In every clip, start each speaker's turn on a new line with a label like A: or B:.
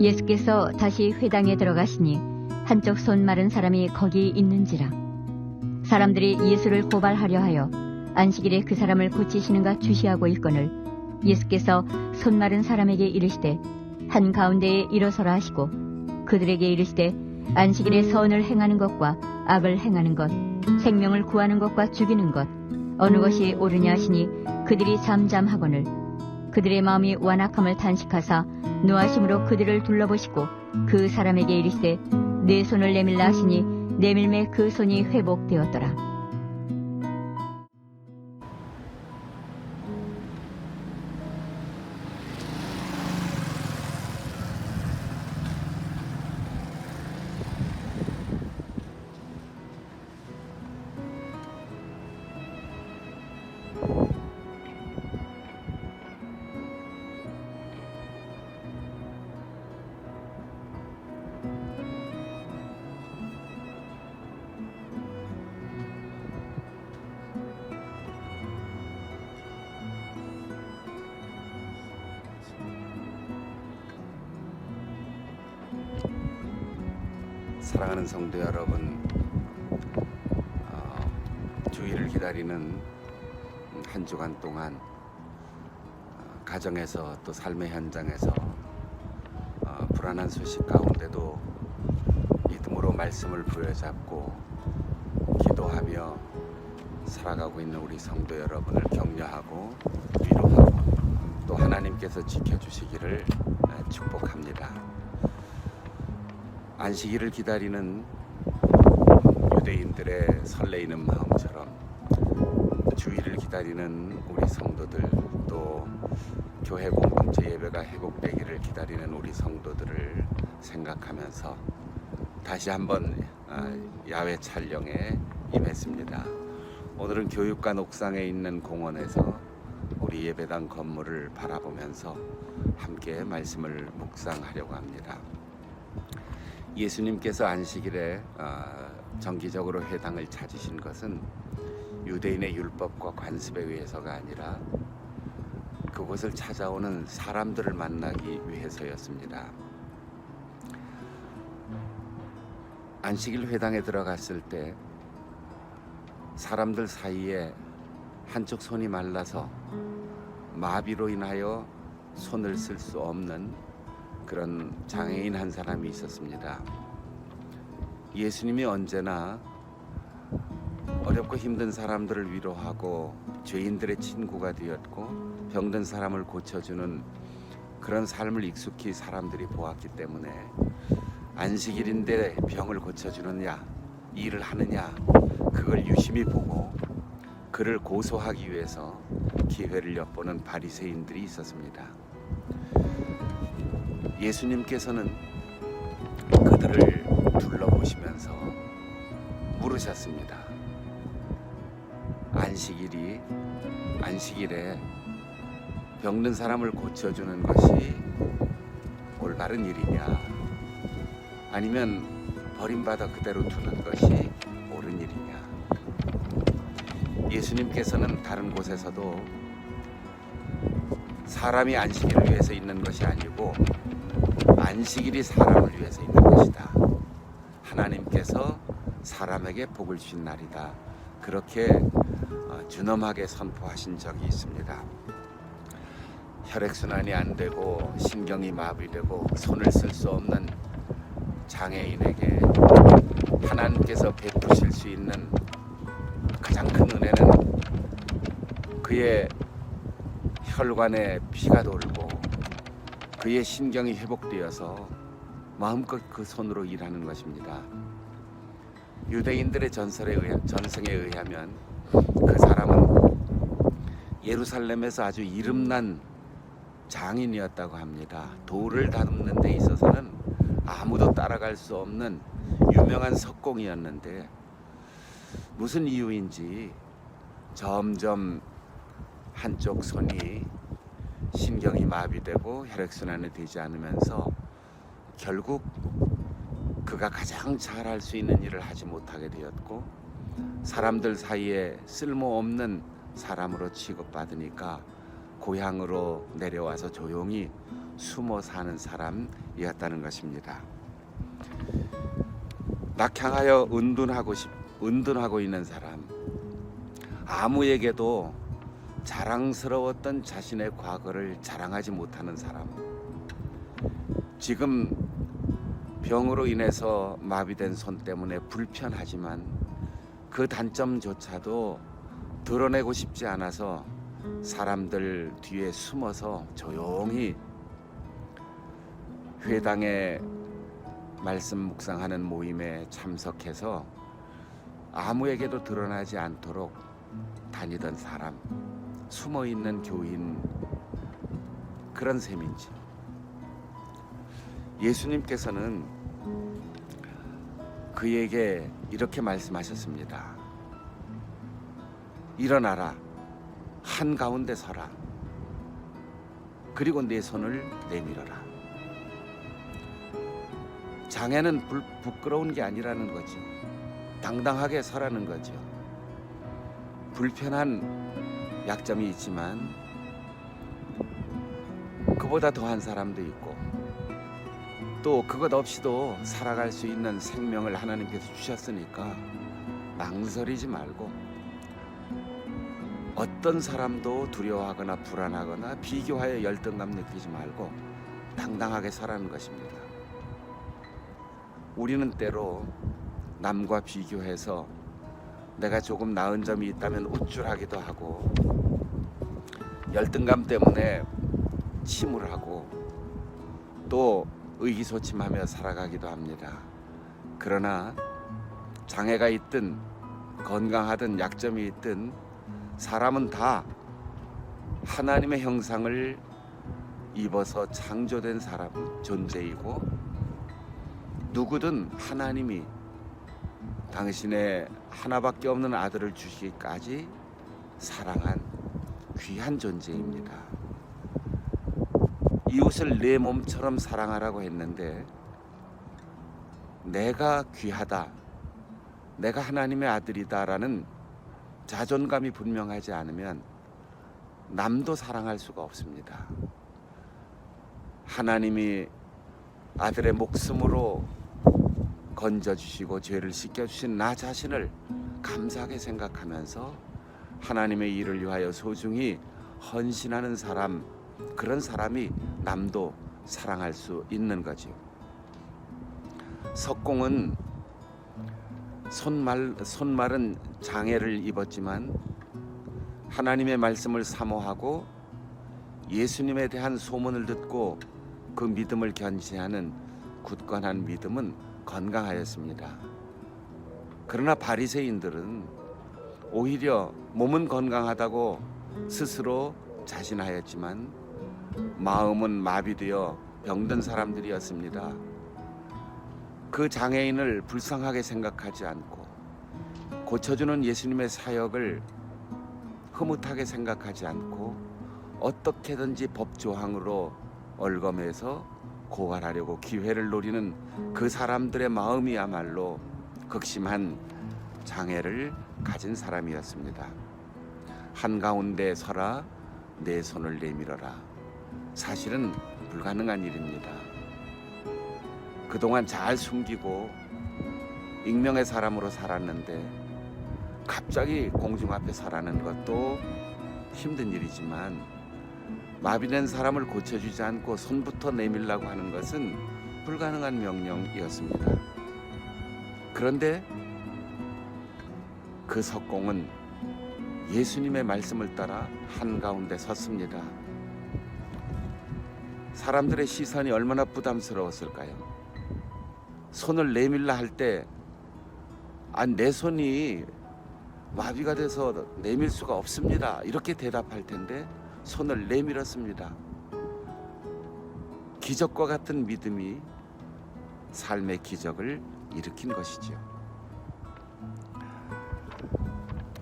A: 예수께서 다시 회당에 들어가시니 한쪽 손 마른 사람이 거기 있는지라. 사람들이 예수를 고발하려 하여 안식일에 그 사람을 고치시는가 주시하고 있거늘 예수께서 손 마른 사람에게 이르시되 한 가운데에 일어서라 하시고 그들에게 이르시되 안식일에 선을 행하는 것과 악을 행하는 것, 생명을 구하는 것과 죽이는 것 어느 것이 옳으냐 하시니 그들이 잠잠하거늘 그들의 마음이 완악함을 탄식하사 노하심으로 그들을 둘러보시고 그 사람에게 이르시되 내 손을 내밀라 하시니 내밀매 그 손이 회복되었더라.
B: 사랑하는 성도 여러분, 주일을 기다리는 한 주간 동안 가정에서 또 삶의 현장에서 불안한 소식 가운데도 믿음으로 말씀을 부여잡고 기도하며 살아가고 있는 우리 성도 여러분을 격려하고 위로하고 또 하나님께서 지켜주시기를 축복합니다. 안식일을 기다리는 유대인들의 설레이는 마음처럼 주일을 기다리는 우리 성도들 또 교회 공동체 예배가 회복되기를 기다리는 우리 성도들을 생각하면서 다시 한번 야외 촬영에 임했습니다. 오늘은 교육관 옥상에 있는 공원에서 우리 예배당 건물을 바라보면서 함께 말씀을 묵상하려고 합니다. 예수님께서 안식일에 정기적으로 회당을 찾으신 것은 유대인의 율법과 관습에 의해서가 아니라 그 그곳을 찾아오는 사람들을 만나기 위해서였습니다. 안식일 회당에 들어갔을 때 사람들 사이에 한쪽 손이 말라서 마비로 인하여 손을 쓸 수 없는 그런 장애인 한 사람이 있었습니다. 예수님이 언제나 어렵고 힘든 사람들을 위로하고 죄인들의 친구가 되었고 병든 사람을 고쳐주는 그런 삶을 익숙히 사람들이 보았기 때문에 안식일인데 병을 고쳐주느냐, 일을 하느냐, 그걸 유심히 보고 그를 고소하기 위해서 기회를 엿보는 바리새인들이 있었습니다. 예수님께서는 그들을 둘러보시면서 물으셨습니다. 안식일에 병든 사람을 고쳐주는 것이 올바른 일이냐, 아니면 버림받아 그대로 두는 것이 옳은 일이냐. 예수님께서는 다른 곳에서도 사람이 안식일을 위해서 있는 것이 아니고 안식일이 사람을 위해서 있는 것이다. 하나님께서 사람에게 복을 주신 날이다. 그렇게 준엄하게 선포하신 적이 있습니다. 혈액순환이 안 되고 신경이 마비되고 손을 쓸 수 없는 장애인에게 하나님께서 베푸실 수 있는 가장 큰 은혜는 그의 혈관에 피가 돌고 그의 신경이 회복되어서 마음껏 그 손으로 일하는 것입니다. 유대인들의 전성에 의하면 그 사람은 예루살렘에서 아주 이름난 장인이었다고 합니다. 돌을 다듬는 데 있어서는 아무도 따라갈 수 없는 유명한 석공이었는데 무슨 이유인지 점점 한쪽 손이 신경이 마비되고 혈액순환이 되지 않으면서 결국 그가 가장 잘할 수 있는 일을 하지 못하게 되었고 사람들 사이에 쓸모없는 사람으로 취급받으니까 고향으로 내려와서 조용히 숨어 사는 사람이었다는 것입니다. 낙향하여 은둔하고 있는 사람, 아무에게도 자랑스러웠던 자신의 과거를 자랑하지 못하는 사람, 지금 병으로 인해서 마비된 손 때문에 불편하지만 그 단점조차도 드러내고 싶지 않아서 사람들 뒤에 숨어서 조용히 회당에 말씀 묵상하는 모임에 참석해서 아무에게도 드러나지 않도록 다니던 사람, 숨어있는 교인, 그런 셈인지 예수님께서는 그에게 이렇게 말씀하셨습니다. 일어나라, 한가운데 서라, 그리고 내 손을 내밀어라. 장애는 부끄러운 게 아니라는 거죠. 당당하게 서라는 거죠. 불편한 약점이 있지만 그보다 더한 사람도 있고 또 그것 없이도 살아갈 수 있는 생명을 하나님께서 주셨으니까 망설이지 말고 어떤 사람도 두려워하거나 불안하거나 비교하여 열등감 느끼지 말고 당당하게 서라는 것입니다. 우리는 때로 남과 비교해서 내가 조금 나은 점이 있다면 우쭐하기도 하고 열등감 때문에 침울하고 또 의기소침하며 살아가기도 합니다. 그러나 장애가 있든 건강하든 약점이 있든 사람은 다 하나님의 형상을 입어서 창조된 존재이고 누구든 하나님이 당신의 하나밖에 없는 아들을 주시기까지 사랑한 귀한 존재입니다. 이웃을 내 몸처럼 사랑하라고 했는데 내가 귀하다, 내가 하나님의 아들이다라는 자존감이 분명하지 않으면 남도 사랑할 수가 없습니다. 하나님이 아들의 목숨으로 건져주시고 죄를 씻겨주신 나 자신을 감사하게 생각하면서 하나님의 일을 위하여 소중히 헌신하는 사람, 그런 사람이 남도 사랑할 수 있는 거지요. 석공은 손말은 장애를 입었지만 하나님의 말씀을 사모하고 예수님에 대한 소문을 듣고 그 믿음을 견지하는 굳건한 믿음은 건강하였습니다. 그러나 바리새인들은 오히려 몸은 건강하다고 스스로 자신하였지만 마음은 마비되어 병든 사람들이었습니다. 그 장애인을 불쌍하게 생각하지 않고 고쳐주는 예수님의 사역을 흐뭇하게 생각하지 않고 어떻게든지 법조항으로 얼검해서 고발하려고 기회를 노리는 그 사람들의 마음이야말로 극심한 장애를 가진 사람이었습니다. 한가운데 서라 내 손을 내밀어라. 사실은 불가능한 일입니다. 그동안 잘 숨기고 익명의 사람으로 살았는데 갑자기 공중 앞에 서라는 것도 힘든 일이지만 마비된 사람을 고쳐주지 않고 손부터 내밀라고 하는 것은 불가능한 명령이었습니다. 그런데 그 석공은 예수님의 말씀을 따라 한가운데 섰습니다. 사람들의 시선이 얼마나 부담스러웠을까요? 손을 내밀라 할 때 내 손이 마비가 돼서 내밀 수가 없습니다. 이렇게 대답할 텐데 손을 내밀었습니다. 기적과 같은 믿음이 삶의 기적을 일으킨 것이죠.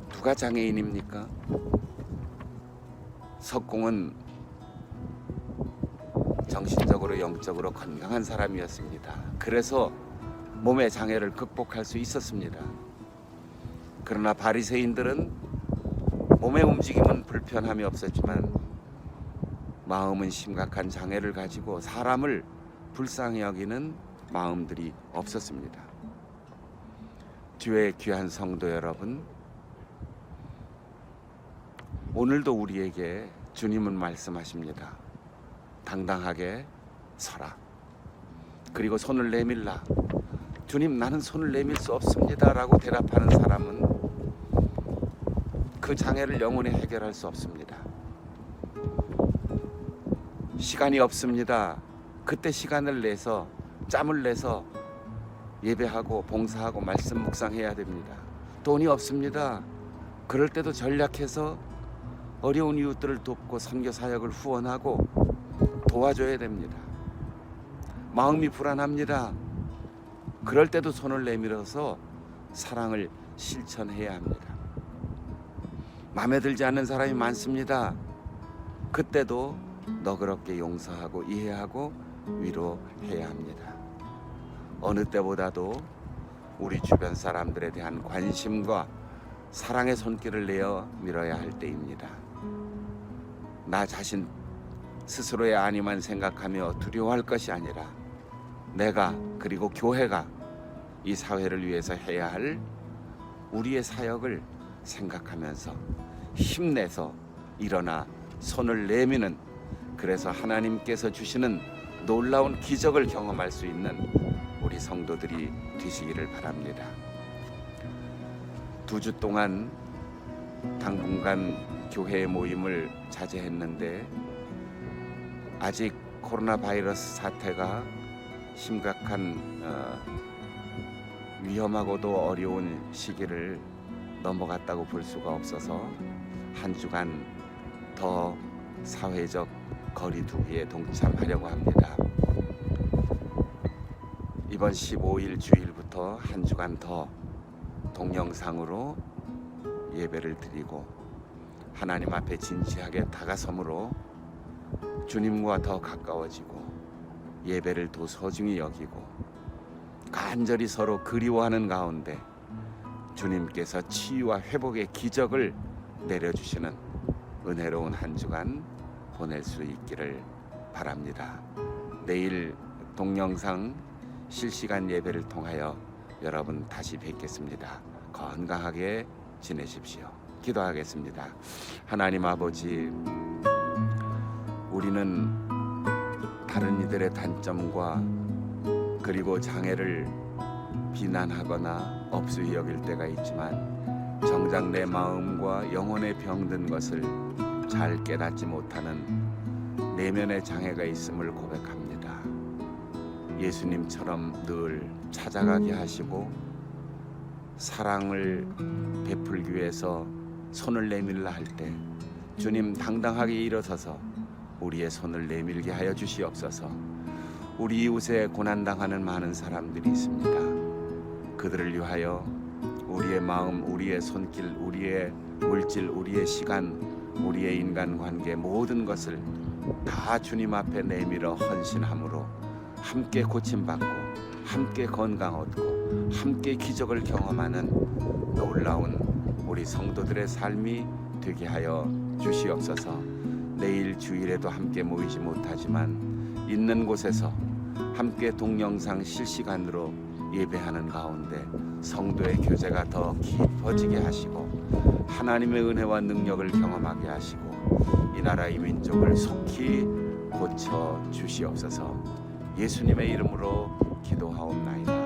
B: 누가 장애인입니까? 석공은 정신적으로 영적으로 건강한 사람이었습니다. 그래서 몸의 장애를 극복할 수 있었습니다. 그러나 바리새인들은 몸의 움직임은 불편함이 없었지만 마음은 심각한 장애를 가지고 사람을 불쌍히 여기는 마음들이 없었습니다. 주의 귀한 성도 여러분, 오늘도 우리에게 주님은 말씀하십니다. 당당하게 서라. 그리고 손을 내밀라. 주님, 나는 손을 내밀 수 없습니다 라고 대답하는 사람은 그 장애를 영원히 해결할 수 없습니다. 시간이 없습니다. 그때 시간을 내서 짬을 내서 예배하고 봉사하고 말씀 묵상해야 됩니다. 돈이 없습니다. 그럴 때도 전략해서 어려운 이웃들을 돕고 선교 사역을 후원하고 도와줘야 됩니다. 마음이 불안합니다. 그럴 때도 손을 내밀어서 사랑을 실천해야 합니다. 마음에 들지 않는 사람이 많습니다. 그때도 너그럽게 용서하고 이해하고 위로해야 합니다. 어느 때보다도 우리 주변 사람들에 대한 관심과 사랑의 손길을 내어 밀어야 할 때입니다. 나 자신 스스로의 안위만 생각하며 두려워할 것이 아니라 내가 그리고 교회가 이 사회를 위해서 해야 할 우리의 사역을 생각하면서 힘내서 일어나 손을 내미는, 그래서 하나님께서 주시는 놀라운 기적을 경험할 수 있는 우리 성도들이 되시기를 바랍니다. 2주 동안 당분간 교회 모임을 자제했는데 아직 코로나 바이러스 사태가 심각한 위험하고도 어려운 시기를 넘어갔다고 볼 수가 없어서 한 주간 더 사회적 거리두기에 동참하려고 합니다. 이번 15일 주일부터 한 주간 더 동영상으로 예배를 드리고 하나님 앞에 진지하게 다가섬으로 주님과 더 가까워지고 예배를 더 소중히 여기고 간절히 서로 그리워하는 가운데 주님께서 치유와 회복의 기적을 내려주시는 은혜로운 한 주간 보낼 수 있기를 바랍니다. 내일 동영상 실시간 예배를 통하여 여러분 다시 뵙겠습니다. 건강하게 지내십시오. 기도하겠습니다. 하나님 아버지, 우리는 다른 이들의 단점과 그리고 장애를 비난하거나 업수히 여길 때가 있지만 정작 내 마음과 영혼에 병든 것을 잘 깨닫지 못하는 내면의 장애가 있음을 고백합니다. 예수님처럼 늘 찾아가게 하시고 사랑을 베풀기 위해서 손을 내밀라 할 때 주님 당당하게 일어서서 우리의 손을 내밀게 하여 주시옵소서. 우리 이웃에 고난당하는 많은 사람들이 있습니다. 그들을 위하여 우리의 마음, 우리의 손길, 우리의 물질, 우리의 시간, 우리의 인간관계 모든 것을 다 주님 앞에 내밀어 헌신함으로 함께 고침받고 함께 건강 얻고 함께 기적을 경험하는 놀라운 우리 성도들의 삶이 되게 하여 주시옵소서. 내일 주일에도 함께 모이지 못하지만 있는 곳에서 함께 동영상 실시간으로 예배하는 가운데 성도의 교제가 더 깊어지게 하시고 하나님의 은혜와 능력을 경험하게 하시고 이 나라 이 민족을 속히 고쳐 주시옵소서. 예수님의 이름으로 기도하옵나이다.